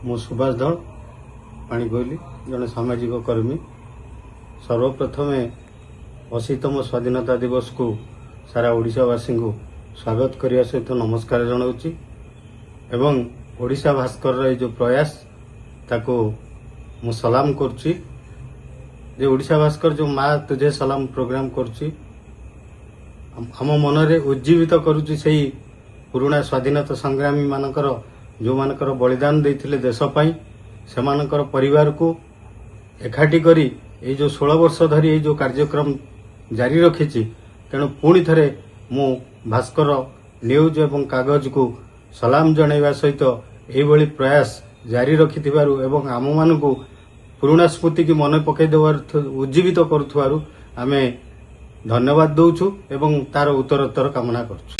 मु सुभाष दल पाणीकोइली जड़े सामाजिक कर्मी। सर्वप्रथम 80तम स्वाधीनता दिवस को सारा ओडिशावासी को स्वागत करने सहित नमस्कार जनाऊँगी एवं ओडिशा भास्कर जो प्रयास ताको मु सलाम करुच्ची। जे ओडिशा भास्कर जो माँ तुझे सलाम प्रोग्राम करुच्ची हम मनरे उज्जीवित करुच्ची से पुराणा स्वाधीनता संग्रामी मानकर जो मानकर बलिदान देथिले देश पई से मानकर परिवार को एकाठी करी ये जो 16 वर्ष धरी ये जो कार्यक्रम जारी रखिछि। तेणु पुणी थरे मु भास्कर न्यूज एवं कागज को सलाम जणाइबा सहित एभली प्रयास जारी रखिथिबारु एवं आम मानकु पुराणा स्मृति की मन पकई देवार उज्जीवित करुथुवारु आमे धन्यवाद दउछु एवं तार उत्तरोत्तर कामना करछु।